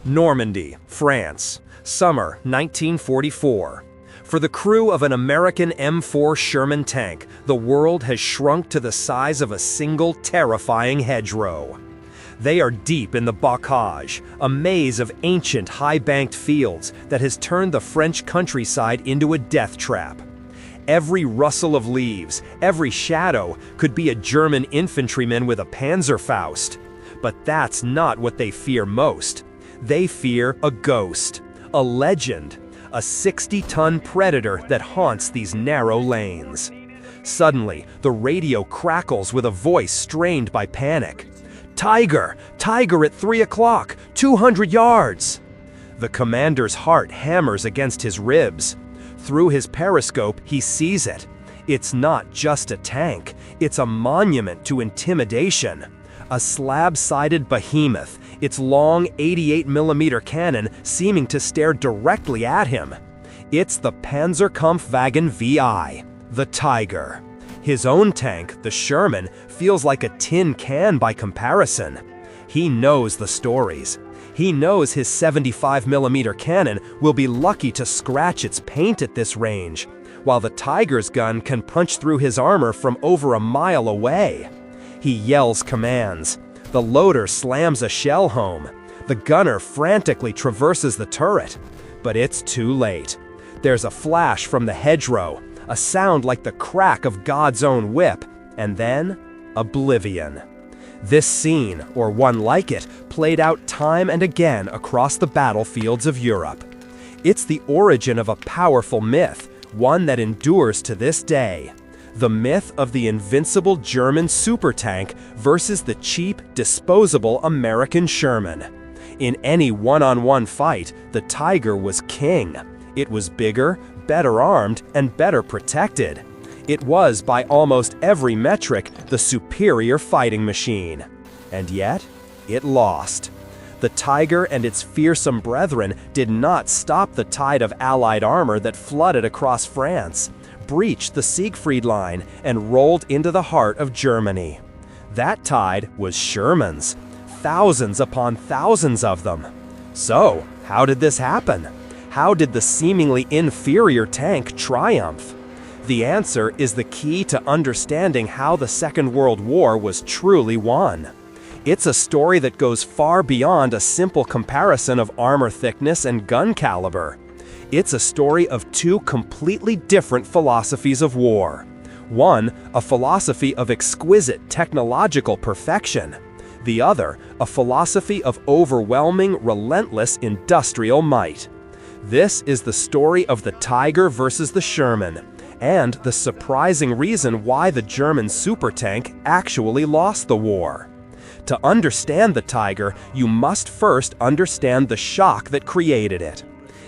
Normandy, France, summer 1944. For the crew of an American M4 Sherman tank, the world has shrunk to the size of a single terrifying hedgerow. They are deep in the bocage, a maze of ancient high-banked fields that has turned the French countryside into a death trap. Every rustle of leaves, every shadow could be a German infantryman with a Panzerfaust. But that's not what they fear most. They fear a ghost, a legend, a 60-ton predator that haunts these narrow lanes. Suddenly, the radio crackles with a voice strained by panic. "Tiger! Tiger at 3 o'clock! 200 yards!" The commander's heart hammers against his ribs. Through his periscope, he sees it. It's not just a tank, it's a monument to intimidation. A slab-sided behemoth, its long 88mm cannon seeming to stare directly at him. It's the Panzerkampfwagen VI, the Tiger. His own tank, the Sherman, feels like a tin can by comparison. He knows the stories. He knows his 75mm cannon will be lucky to scratch its paint at this range, while the Tiger's gun can punch through his armor from over a mile away. He yells commands. The loader slams a shell home. The gunner frantically traverses the turret. But it's too late. There's a flash from the hedgerow, a sound like the crack of God's own whip, and then oblivion. This scene, or one like it, played out time and again across the battlefields of Europe. It's the origin of a powerful myth, one that endures to this day. The myth of the invincible German supertank versus the cheap, disposable American Sherman. In any one-on-one fight, the Tiger was king. It was bigger, better armed, and better protected. It was, by almost every metric, the superior fighting machine. And yet, it lost. The Tiger and its fearsome brethren did not stop the tide of Allied armor that flooded across France, breached the Siegfried Line, and rolled into the heart of Germany. That tide was Shermans, thousands upon thousands of them. So, how did this happen? How did the seemingly inferior tank triumph? The answer is the key to understanding how the Second World War was truly won. It's a story that goes far beyond a simple comparison of armor thickness and gun caliber. It's a story of two completely different philosophies of war. One, a philosophy of exquisite technological perfection. The other, a philosophy of overwhelming, relentless industrial might. This is the story of the Tiger versus the Sherman, and the surprising reason why the German supertank actually lost the war. To understand the Tiger, you must first understand the shock that created it.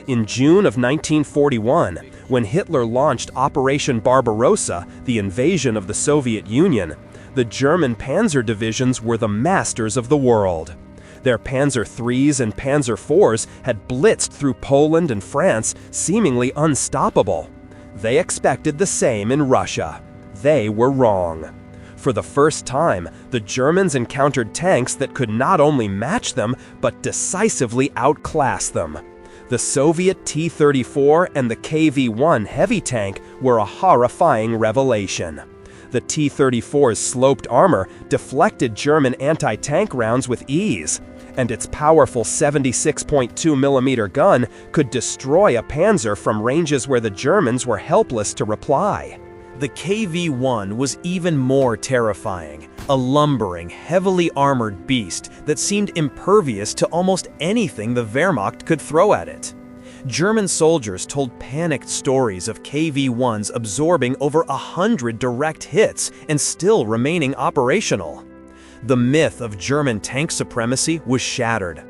In June of 1941, when Hitler launched Operation Barbarossa, the invasion of the Soviet Union, the German panzer divisions were the masters of the world. Their Panzer IIIs and Panzer IVs had blitzed through Poland and France, seemingly unstoppable. They expected the same in Russia. They were wrong. For the first time, the Germans encountered tanks that could not only match them, but decisively outclass them. The Soviet T-34 and the KV-1 heavy tank were a horrifying revelation. The T-34's sloped armor deflected German anti-tank rounds with ease, and its powerful 76.2mm gun could destroy a panzer from ranges where the Germans were helpless to reply. The KV-1 was even more terrifying, a lumbering, heavily armored beast that seemed impervious to almost anything the Wehrmacht could throw at it. German soldiers told panicked stories of KV-1s absorbing over 100 direct hits and still remaining operational. The myth of German tank supremacy was shattered.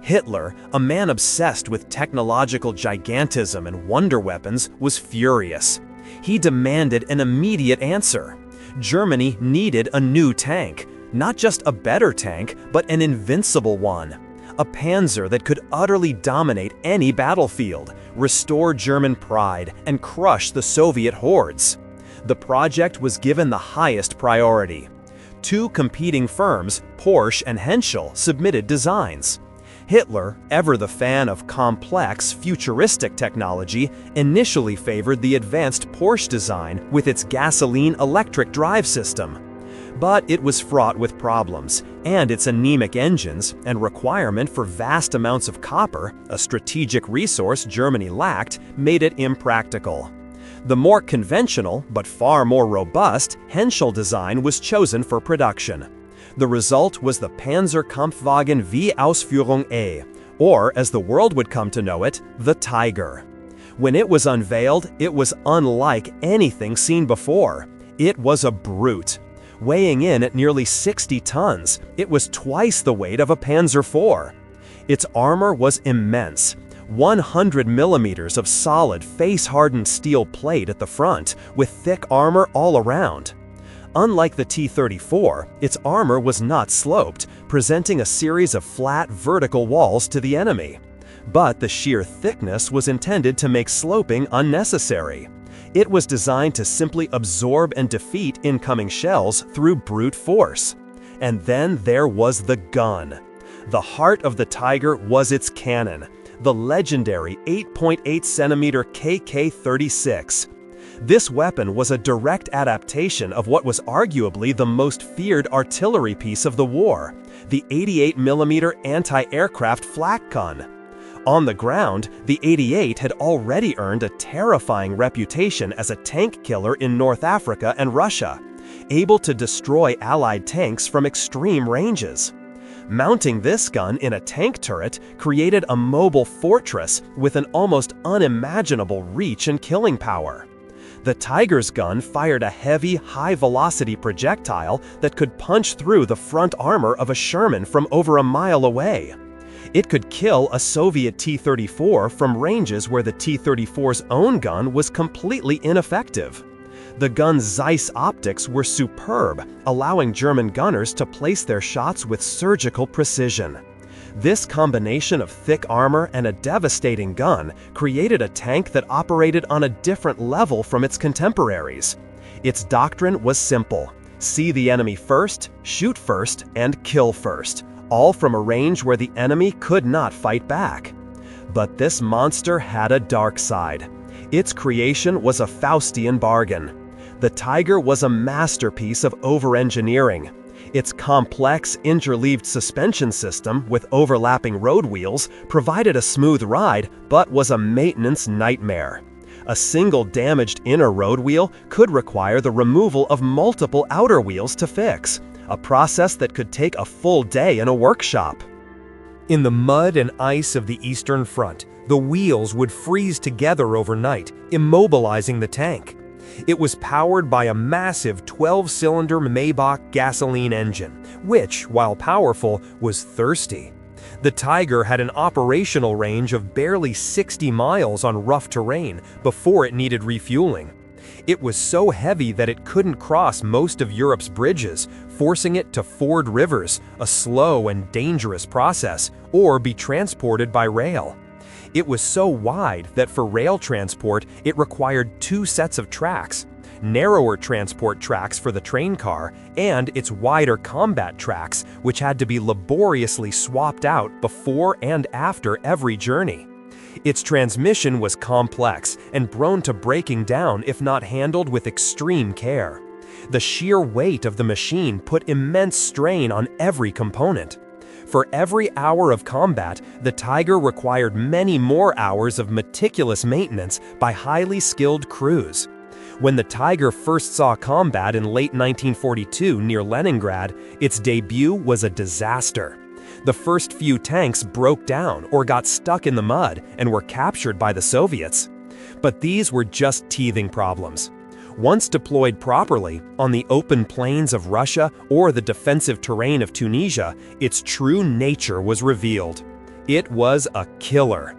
Hitler, a man obsessed with technological gigantism and wonder weapons, was furious. He demanded an immediate answer. Germany needed a new tank, not just a better tank, but an invincible one. A panzer that could utterly dominate any battlefield, restore German pride, and crush the Soviet hordes. The project was given the highest priority. Two competing firms, Porsche and Henschel, submitted designs. Hitler, ever the fan of complex, futuristic technology, initially favored the advanced Porsche design with its gasoline-electric drive system. But it was fraught with problems, and its anemic engines and requirement for vast amounts of copper, a strategic resource Germany lacked, made it impractical. The more conventional, but far more robust, Henschel design was chosen for production. The result was the Panzerkampfwagen V Ausführung A, or as the world would come to know it, the Tiger. When it was unveiled, it was unlike anything seen before. It was a brute. Weighing in at nearly 60 tons, it was twice the weight of a Panzer IV. Its armor was immense. 100 millimeters of solid, face-hardened steel plate at the front, with thick armor all around. Unlike the T-34, its armor was not sloped, presenting a series of flat, vertical walls to the enemy. But the sheer thickness was intended to make sloping unnecessary. It was designed to simply absorb and defeat incoming shells through brute force. And then there was the gun. The heart of the Tiger was its cannon, the legendary 8.8-centimeter KK-36. This weapon was a direct adaptation of what was arguably the most feared artillery piece of the war, the 88mm anti-aircraft flak gun. On the ground, the 88 had already earned a terrifying reputation as a tank killer in North Africa and Russia, able to destroy Allied tanks from extreme ranges. Mounting this gun in a tank turret created a mobile fortress with an almost unimaginable reach and killing power. The Tiger's gun fired a heavy, high-velocity projectile that could punch through the front armor of a Sherman from over a mile away. It could kill a Soviet T-34 from ranges where the T-34's own gun was completely ineffective. The gun's Zeiss optics were superb, allowing German gunners to place their shots with surgical precision. This combination of thick armor and a devastating gun created a tank that operated on a different level from its contemporaries. Its doctrine was simple: see the enemy first, shoot first, and kill first, all from a range where the enemy could not fight back. But this monster had a dark side. Its creation was a Faustian bargain. The Tiger was a masterpiece of over-engineering. Its complex, interleaved suspension system with overlapping road wheels provided a smooth ride, but was a maintenance nightmare. A single damaged inner road wheel could require the removal of multiple outer wheels to fix, a process that could take a full day in a workshop. In the mud and ice of the Eastern Front, the wheels would freeze together overnight, immobilizing the tank. It was powered by a massive 12-cylinder Maybach gasoline engine, which, while powerful, was thirsty. The Tiger had an operational range of barely 60 miles on rough terrain before it needed refueling. It was so heavy that it couldn't cross most of Europe's bridges, forcing it to ford rivers, a slow and dangerous process, or be transported by rail. It was so wide that for rail transport, it required 2 sets of tracks, narrower transport tracks for the train car, and its wider combat tracks, which had to be laboriously swapped out before and after every journey. Its transmission was complex and prone to breaking down if not handled with extreme care. The sheer weight of the machine put immense strain on every component. For every hour of combat, the Tiger required many more hours of meticulous maintenance by highly skilled crews. When the Tiger first saw combat in late 1942 near Leningrad, its debut was a disaster. The first few tanks broke down or got stuck in the mud and were captured by the Soviets. But these were just teething problems. Once deployed properly, on the open plains of Russia or the defensive terrain of Tunisia, its true nature was revealed. It was a killer.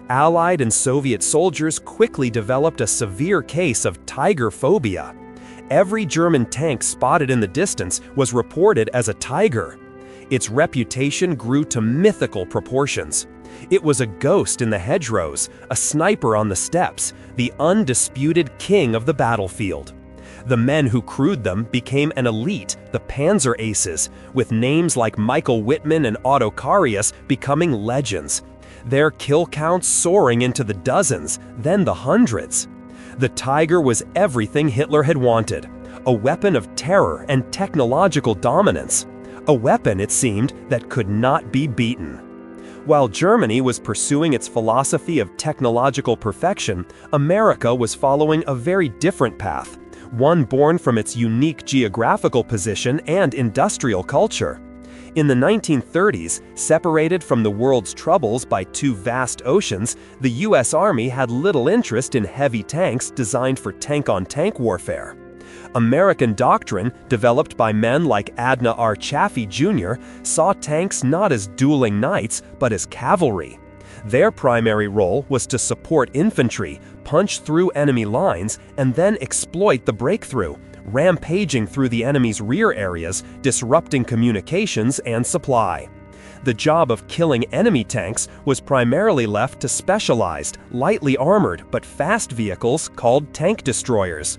Allied and Soviet soldiers quickly developed a severe case of Tiger phobia. Every German tank spotted in the distance was reported as a Tiger. Its reputation grew to mythical proportions. It was a ghost in the hedgerows, a sniper on the steppes, the undisputed king of the battlefield. The men who crewed them became an elite, the Panzer Aces, with names like Michael Wittmann and Otto Karius becoming legends. Their kill counts soaring into the dozens, then the hundreds. The Tiger was everything Hitler had wanted, a weapon of terror and technological dominance. A weapon, it seemed, that could not be beaten. While Germany was pursuing its philosophy of technological perfection, America was following a very different path, one born from its unique geographical position and industrial culture. In the 1930s, separated from the world's troubles by two vast oceans, the U.S. Army had little interest in heavy tanks designed for tank-on-tank warfare. American doctrine, developed by men like Adna R. Chaffee Jr., saw tanks not as dueling knights, but as cavalry. Their primary role was to support infantry, punch through enemy lines, and then exploit the breakthrough, rampaging through the enemy's rear areas, disrupting communications and supply. The job of killing enemy tanks was primarily left to specialized, lightly armored but fast vehicles called tank destroyers.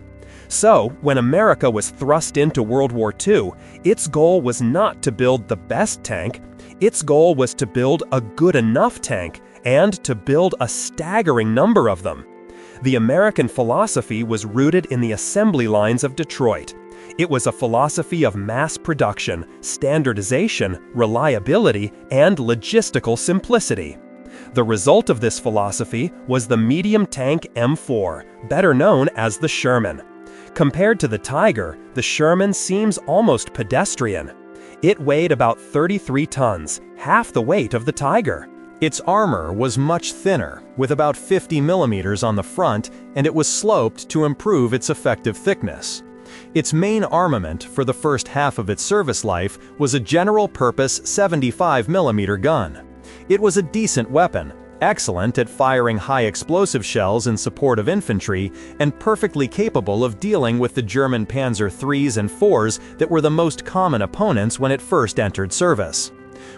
So, when America was thrust into World War II, its goal was not to build the best tank, its goal was to build a good enough tank, and to build a staggering number of them. The American philosophy was rooted in the assembly lines of Detroit. It was a philosophy of mass production, standardization, reliability, and logistical simplicity. The result of this philosophy was the medium tank M4, better known as the Sherman. Compared to the Tiger, the Sherman seems almost pedestrian. It weighed about 33 tons, half the weight of the Tiger. Its armor was much thinner, with about 50 millimeters on the front, and it was sloped to improve its effective thickness. Its main armament for the first half of its service life was a general-purpose 75mm gun. It was a decent weapon, excellent at firing high-explosive shells in support of infantry, and perfectly capable of dealing with the German Panzer IIIs and IVs that were the most common opponents when it first entered service.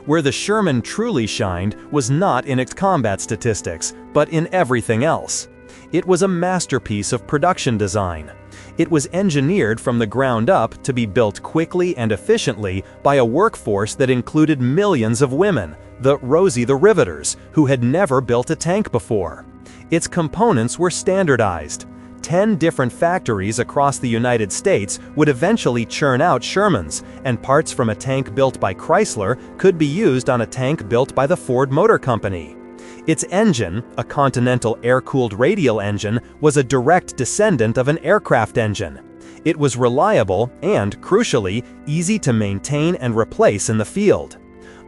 Where the Sherman truly shined was not in its combat statistics, but in everything else. It was a masterpiece of production design. It was engineered from the ground up to be built quickly and efficiently by a workforce that included millions of women, the Rosie the Riveters, who had never built a tank before. Its components were standardized. 10 different factories across the United States would eventually churn out Shermans, and parts from a tank built by Chrysler could be used on a tank built by the Ford Motor Company. Its engine, a Continental air-cooled radial engine, was a direct descendant of an aircraft engine. It was reliable and, crucially, easy to maintain and replace in the field.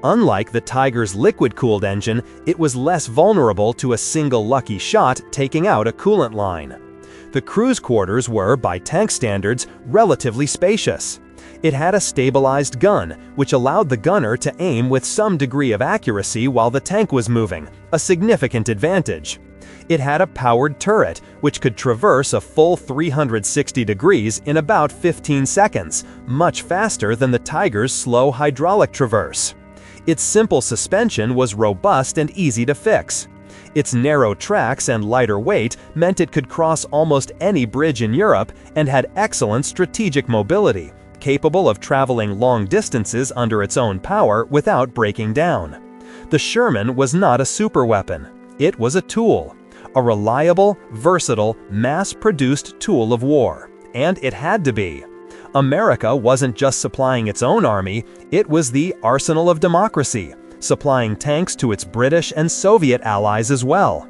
Unlike the Tiger's liquid-cooled engine, it was less vulnerable to a single lucky shot taking out a coolant line. The crew's quarters were, by tank standards, relatively spacious. It had a stabilized gun, which allowed the gunner to aim with some degree of accuracy while the tank was moving, a significant advantage. It had a powered turret, which could traverse a full 360 degrees in about 15 seconds, much faster than the Tiger's slow hydraulic traverse. Its simple suspension was robust and easy to fix. Its narrow tracks and lighter weight meant it could cross almost any bridge in Europe and had excellent strategic mobility, capable of traveling long distances under its own power without breaking down. The Sherman was not a superweapon. It was a tool, a reliable, versatile, mass-produced tool of war, and it had to be. America wasn't just supplying its own army, it was the arsenal of democracy, supplying tanks to its British and Soviet allies as well.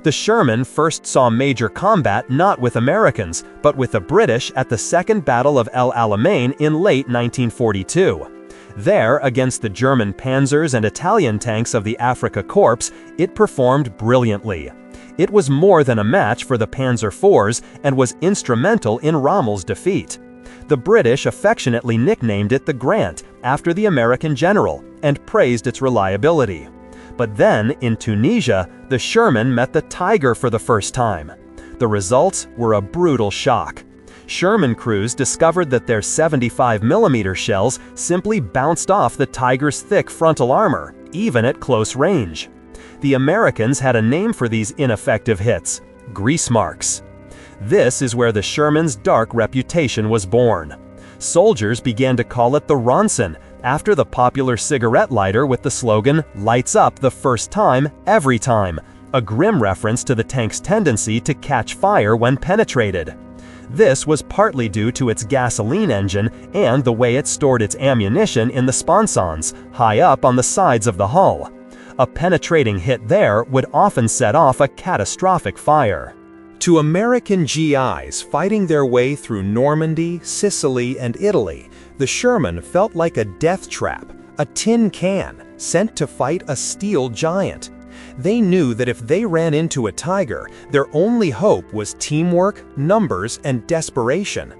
The Sherman first saw major combat not with Americans, but with the British at the Second Battle of El Alamein in late 1942. There, against the German panzers and Italian tanks of the Afrika Korps, it performed brilliantly. It was more than a match for the Panzer IVs and was instrumental in Rommel's defeat. The British affectionately nicknamed it the Grant, after the American general, and praised its reliability. But then, in Tunisia, the Sherman met the Tiger for the first time. The results were a brutal shock. Sherman crews discovered that their 75mm shells simply bounced off the Tiger's thick frontal armor, even at close range. The Americans had a name for these ineffective hits: grease marks. This is where the Sherman's dark reputation was born. Soldiers began to call it the Ronson, after the popular cigarette lighter with the slogan, "Lights up the first time, every time," a grim reference to the tank's tendency to catch fire when penetrated. This was partly due to its gasoline engine and the way it stored its ammunition in the sponsons, high up on the sides of the hull. A penetrating hit there would often set off a catastrophic fire. To American GIs fighting their way through Normandy, Sicily, and Italy, the Sherman felt like a death trap, a tin can sent to fight a steel giant. They knew that if they ran into a tiger, their only hope was teamwork, numbers, and desperation.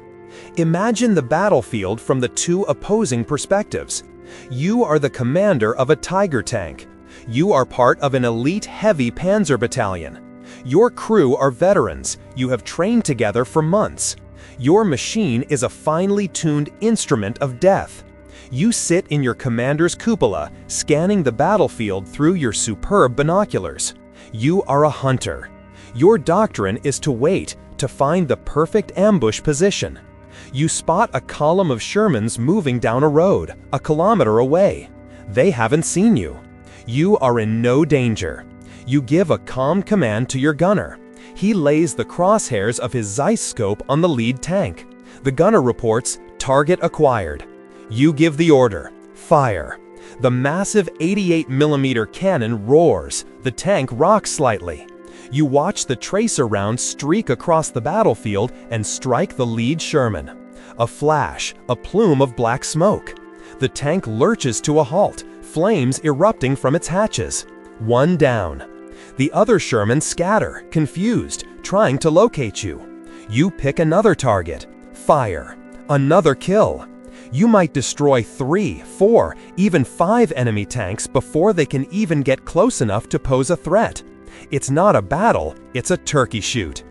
Imagine the battlefield from the two opposing perspectives. You are the commander of a tiger tank. You are part of an elite heavy panzer battalion. Your crew are veterans. You have trained together for months. Your machine is a finely tuned instrument of death. You sit in your commander's cupola, scanning the battlefield through your superb binoculars. You are a hunter. Your doctrine is to wait, to find the perfect ambush position. You spot a column of Shermans moving down a road, a kilometer away. They haven't seen you. You are in no danger. You give a calm command to your gunner. He lays the crosshairs of his Zeiss scope on the lead tank. The gunner reports, "Target acquired." You give the order, "Fire." The massive 88mm cannon roars. The tank rocks slightly. You watch the tracer round streak across the battlefield and strike the lead Sherman. A flash, a plume of black smoke. The tank lurches to a halt, flames erupting from its hatches. One down. The other Shermans scatter, confused, trying to locate you. You pick another target. Fire. Another kill. You might destroy 3, 4, even 5 enemy tanks before they can even get close enough to pose a threat. It's not a battle, it's a turkey shoot.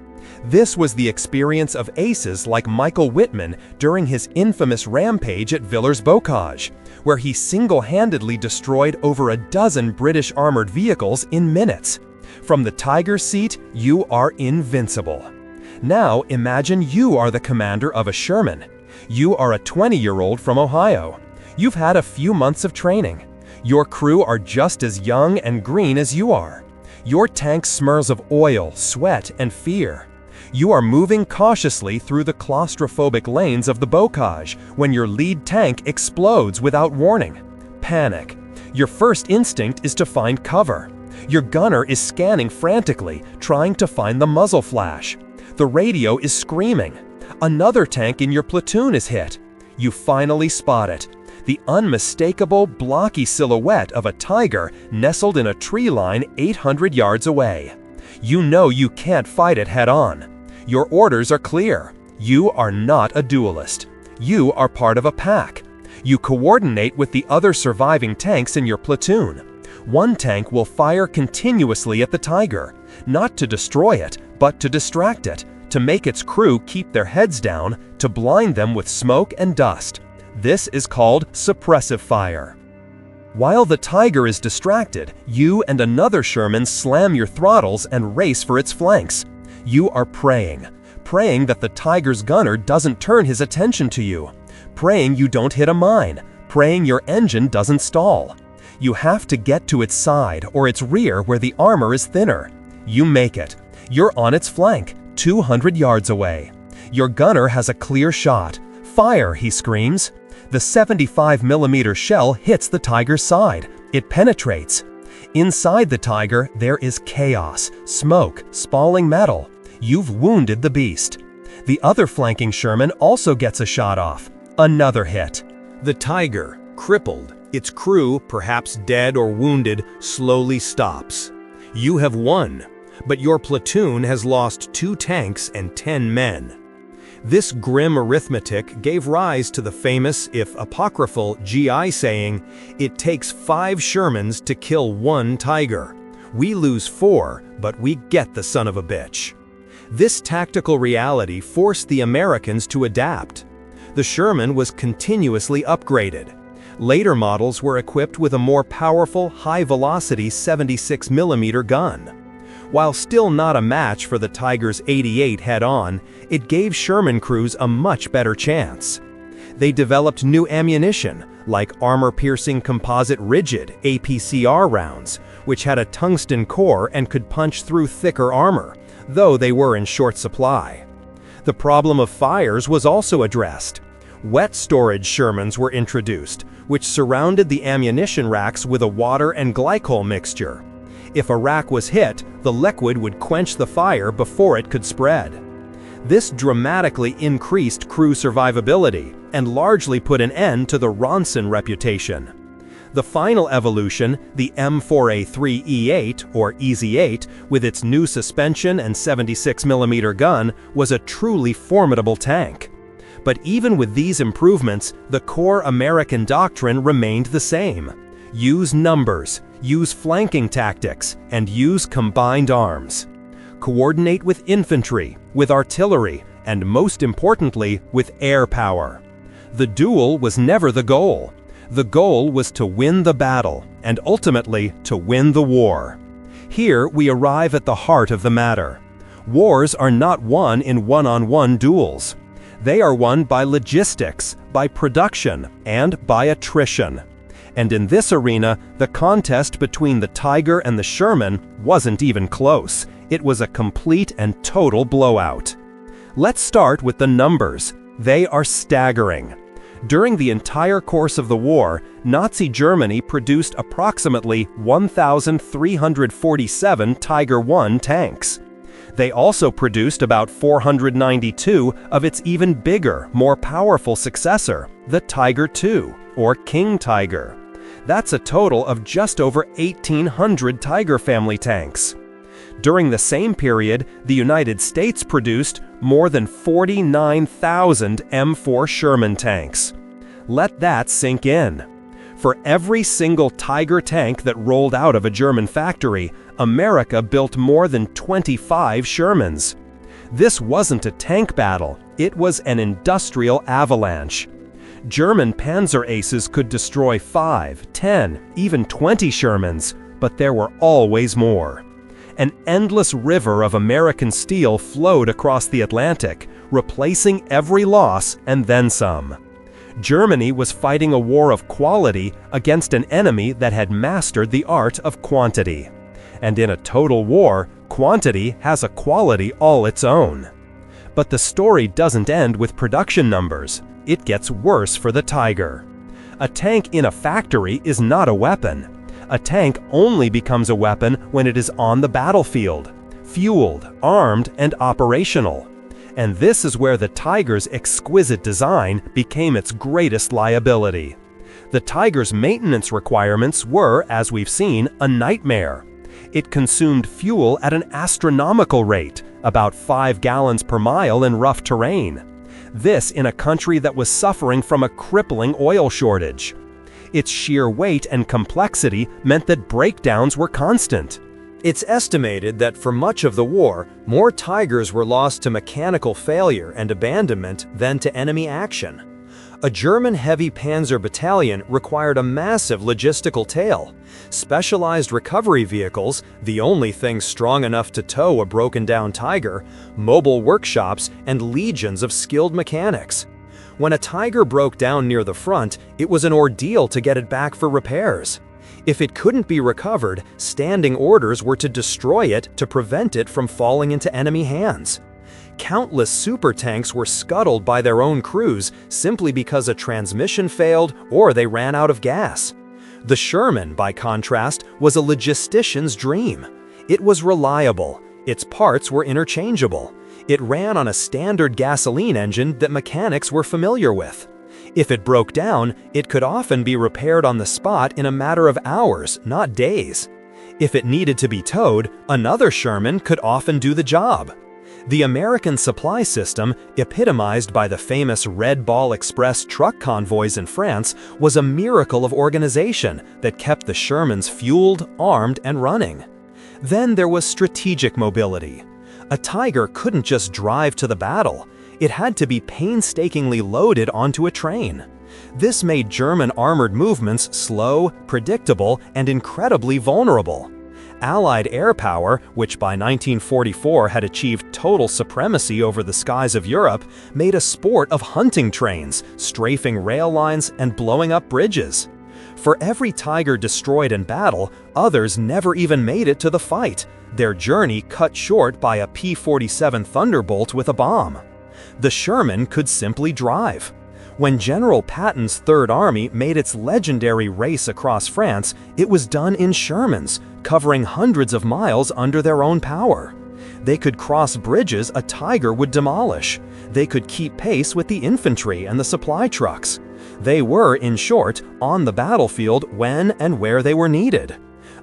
This was the experience of aces like Michael Whitman during his infamous rampage at Villers-Bocage, where he single-handedly destroyed over a dozen British armored vehicles in minutes. From the Tiger's seat, you are invincible. Now imagine you are the commander of a Sherman. You are a 20-year-old from Ohio. You've had a few months of training. Your crew are just as young and green as you are. Your tank smells of oil, sweat, and fear. You are moving cautiously through the claustrophobic lanes of the Bocage when your lead tank explodes without warning. Panic. Your first instinct is to find cover. Your gunner is scanning frantically, trying to find the muzzle flash. The radio is screaming. Another tank in your platoon is hit. You finally spot it. The unmistakable, blocky silhouette of a tiger nestled in a tree line 800 yards away. You know you can't fight it head-on. Your orders are clear. You are not a duelist. You are part of a pack. You coordinate with the other surviving tanks in your platoon. One tank will fire continuously at the tiger, not to destroy it, but to distract it, to make its crew keep their heads down, to blind them with smoke and dust. This is called suppressive fire. While the tiger is distracted, you and another Sherman slam your throttles and race for its flanks. You are praying that the tiger's gunner doesn't turn his attention to you, praying you don't hit a mine, praying your engine doesn't stall. You have to get to its side or its rear where the armor is thinner. You make it. You're on its flank, 200 yards away. Your gunner has a clear shot. "Fire!" he screams. The 75mm shell hits the tiger's side. It penetrates. Inside the tiger, there is chaos, smoke, spalling metal. You've wounded the beast. The other flanking Sherman also gets a shot off. Another hit. The tiger, crippled, its crew, perhaps dead or wounded, slowly stops. You have won, but your platoon has lost 2 tanks and 10 men. This grim arithmetic gave rise to the famous, if apocryphal, GI saying, "It takes 5 Shermans to kill 1 tiger. We lose 4, but we get the son of a bitch." This tactical reality forced the Americans to adapt. The Sherman was continuously upgraded. Later models were equipped with a more powerful, high-velocity 76mm gun. While still not a match for the Tiger's 88 head-on, it gave Sherman crews a much better chance. They developed new ammunition, like armor-piercing composite rigid APCR rounds, which had a tungsten core and could punch through thicker armor, though they were in short supply. The problem of fires was also addressed. Wet storage Shermans were introduced, which surrounded the ammunition racks with a water and glycol mixture. If a rack was hit, the liquid would quench the fire before it could spread. This dramatically increased crew survivability and largely put an end to the Ronson reputation. The final evolution, the M4A3E8 or EZ8, with its new suspension and 76mm gun, was a truly formidable tank. But even with these improvements, the core American doctrine remained the same. Use numbers, use flanking tactics, and use combined arms. Coordinate with infantry, with artillery, and most importantly, with air power. The duel was never the goal. The goal was to win the battle, and ultimately to win the war. Here we arrive at the heart of the matter. Wars are not won in one-on-one duels. They are won by logistics, by production, and by attrition. And in this arena, the contest between the Tiger and the Sherman wasn't even close. It was a complete and total blowout. Let's start with the numbers. They are staggering. During the entire course of the war, Nazi Germany produced approximately 1,347 Tiger I tanks. They also produced about 492 of its even bigger, more powerful successor, the Tiger II, or King Tiger. That's a total of just over 1,800 Tiger family tanks. During the same period, the United States produced more than 49,000 M4 Sherman tanks. Let that sink in. For every single Tiger tank that rolled out of a German factory, America built more than 25 Shermans. This wasn't a tank battle, it was an industrial avalanche. German Panzer aces could destroy 5, 10, even 20 Shermans, but there were always more. An endless river of American steel flowed across the Atlantic, replacing every loss and then some. Germany was fighting a war of quality against an enemy that had mastered the art of quantity. And in a total war, quantity has a quality all its own. But the story doesn't end with production numbers. It gets worse for the Tiger. A tank in a factory is not a weapon. A tank only becomes a weapon when it is on the battlefield, fueled, armed, and operational. And this is where the Tiger's exquisite design became its greatest liability. The Tiger's maintenance requirements were, as we've seen, a nightmare. It consumed fuel at an astronomical rate, about 5 gallons per mile in rough terrain. This in a country that was suffering from a crippling oil shortage. Its sheer weight and complexity meant that breakdowns were constant. It's estimated that for much of the war, more Tigers were lost to mechanical failure and abandonment than to enemy action. A German heavy panzer battalion required a massive logistical tail, specialized recovery vehicles, the only thing strong enough to tow a broken-down Tiger, mobile workshops, and legions of skilled mechanics. When a Tiger broke down near the front, it was an ordeal to get it back for repairs. If it couldn't be recovered, standing orders were to destroy it to prevent it from falling into enemy hands. Countless super tanks were scuttled by their own crews simply because a transmission failed or they ran out of gas. The Sherman, by contrast, was a logistician's dream. It was reliable. Its parts were interchangeable. It ran on a standard gasoline engine that mechanics were familiar with. If it broke down, it could often be repaired on the spot in a matter of hours, not days. If it needed to be towed, another Sherman could often do the job. The American supply system, epitomized by the famous Red Ball Express truck convoys in France, was a miracle of organization that kept the Shermans fueled, armed, and running. Then there was strategic mobility. A Tiger couldn't just drive to the battle. It had to be painstakingly loaded onto a train. This made German armored movements slow, predictable, and incredibly vulnerable. Allied air power, which by 1944 had achieved total supremacy over the skies of Europe, made a sport of hunting trains, strafing rail lines, and blowing up bridges. For every Tiger destroyed in battle, others never even made it to the fight, their journey cut short by a P-47 Thunderbolt with a bomb. The Sherman could simply drive. When General Patton's Third Army made its legendary race across France, it was done in Shermans, covering hundreds of miles under their own power. They could cross bridges a Tiger would demolish. They could keep pace with the infantry and the supply trucks. They were, in short, on the battlefield when and where they were needed.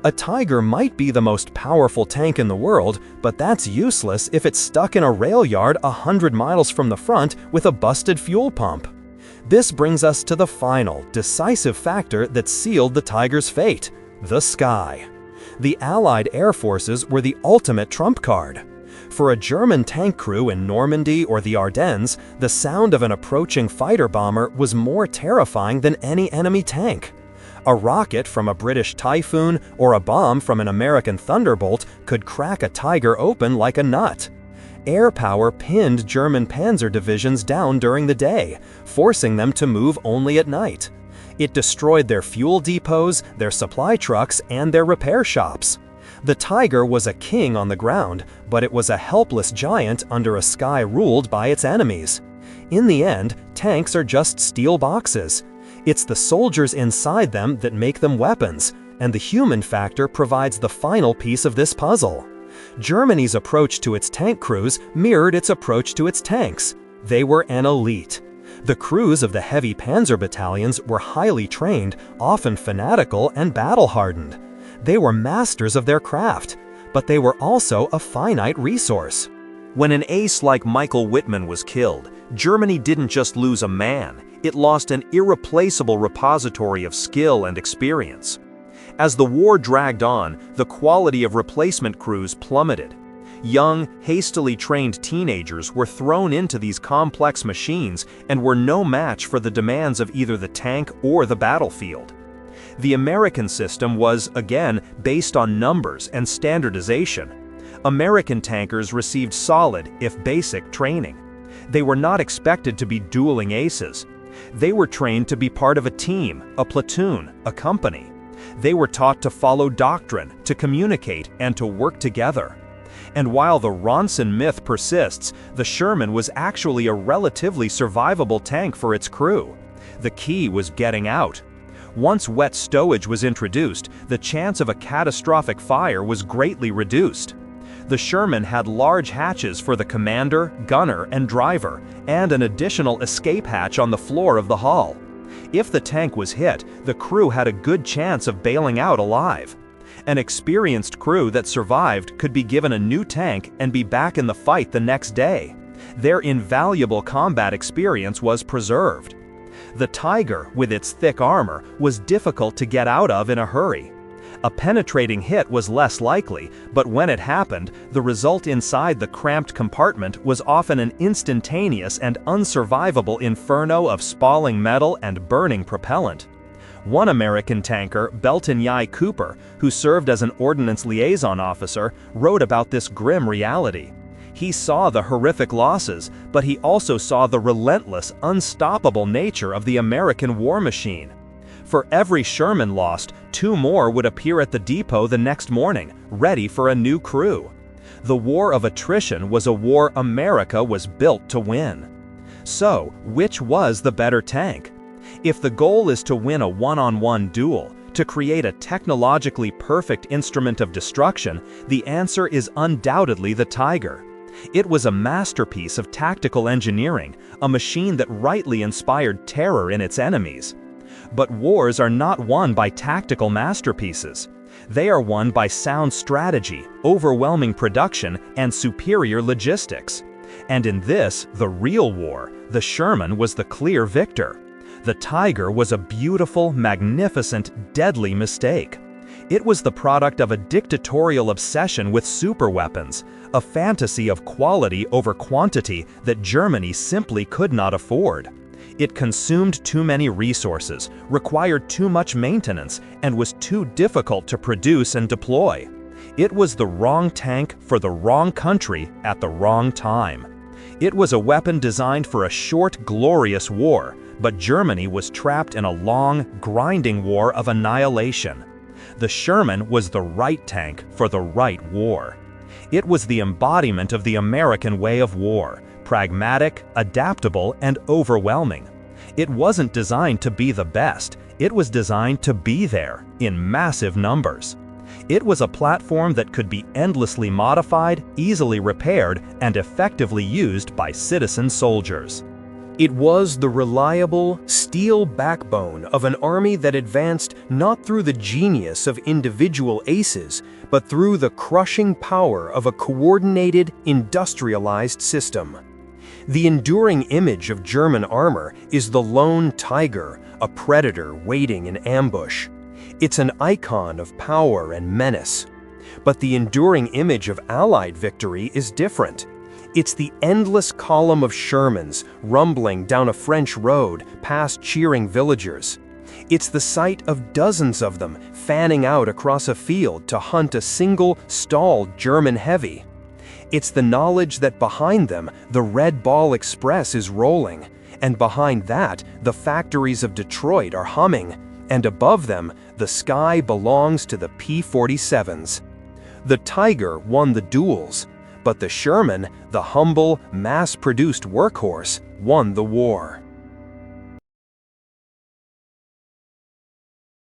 A Tiger might be the most powerful tank in the world, but that's useless if it's stuck in a rail yard 100 miles from the front with a busted fuel pump. This brings us to the final, decisive factor that sealed the Tiger's fate: the sky. The Allied air forces were the ultimate trump card. For a German tank crew in Normandy or the Ardennes, the sound of an approaching fighter bomber was more terrifying than any enemy tank. A rocket from a British Typhoon or a bomb from an American Thunderbolt could crack a Tiger open like a nut. Air power pinned German panzer divisions down during the day, forcing them to move only at night. It destroyed their fuel depots, their supply trucks, and their repair shops. The Tiger was a king on the ground, but it was a helpless giant under a sky ruled by its enemies. In the end, tanks are just steel boxes. It's the soldiers inside them that make them weapons, and the human factor provides the final piece of this puzzle. Germany's approach to its tank crews mirrored its approach to its tanks. They were an elite. The crews of the heavy panzer battalions were highly trained, often fanatical and battle-hardened. They were masters of their craft, but they were also a finite resource. When an ace like Michael Wittmann was killed, Germany didn't just lose a man, it lost an irreplaceable repository of skill and experience. As the war dragged on, the quality of replacement crews plummeted. Young, hastily trained teenagers were thrown into these complex machines and were no match for the demands of either the tank or the battlefield. The American system was, again, based on numbers and standardization. American tankers received solid, if basic, training. They were not expected to be dueling aces. They were trained to be part of a team, a platoon, a company. They were taught to follow doctrine, to communicate, and to work together. And while the Ronson myth persists, the Sherman was actually a relatively survivable tank for its crew. The key was getting out. Once wet stowage was introduced, the chance of a catastrophic fire was greatly reduced. The Sherman had large hatches for the commander, gunner, and driver, and an additional escape hatch on the floor of the hull. If the tank was hit, the crew had a good chance of bailing out alive. An experienced crew that survived could be given a new tank and be back in the fight the next day. Their invaluable combat experience was preserved. The Tiger, with its thick armor, was difficult to get out of in a hurry. A penetrating hit was less likely, but when it happened, the result inside the cramped compartment was often an instantaneous and unsurvivable inferno of spalling metal and burning propellant. One American tanker, Belton Yai Cooper, who served as an ordnance liaison officer, wrote about this grim reality. He saw the horrific losses, but he also saw the relentless, unstoppable nature of the American war machine. For every Sherman lost, 2 more would appear at the depot the next morning, ready for a new crew. The war of attrition was a war America was built to win. So, which was the better tank? If the goal is to win a one-on-one duel, to create a technologically perfect instrument of destruction, the answer is undoubtedly the Tiger. It was a masterpiece of tactical engineering, a machine that rightly inspired terror in its enemies. But wars are not won by tactical masterpieces. They are won by sound strategy, overwhelming production, and superior logistics. And in this, the real war, the Sherman was the clear victor. The Tiger was a beautiful, magnificent, deadly mistake. It was the product of a dictatorial obsession with superweapons, a fantasy of quality over quantity that Germany simply could not afford. It consumed too many resources, required too much maintenance, and was too difficult to produce and deploy. It was the wrong tank for the wrong country at the wrong time. It was a weapon designed for a short, glorious war, but Germany was trapped in a long, grinding war of annihilation. The Sherman was the right tank for the right war. It was the embodiment of the American way of war, pragmatic, adaptable, and overwhelming. It wasn't designed to be the best, it was designed to be there, in massive numbers. It was a platform that could be endlessly modified, easily repaired, and effectively used by citizen soldiers. It was the reliable, steel backbone of an army that advanced not through the genius of individual aces, but through the crushing power of a coordinated, industrialized system. The enduring image of German armor is the lone tiger, a predator waiting in ambush. It's an icon of power and menace. But the enduring image of Allied victory is different. It's the endless column of Shermans rumbling down a French road past cheering villagers. It's the sight of dozens of them fanning out across a field to hunt a single, stalled German heavy. It's the knowledge that behind them, the Red Ball Express is rolling, and behind that, the factories of Detroit are humming, and above them, the sky belongs to the P-47s. The Tiger won the duels, but the Sherman, the humble, mass-produced workhorse, won the war.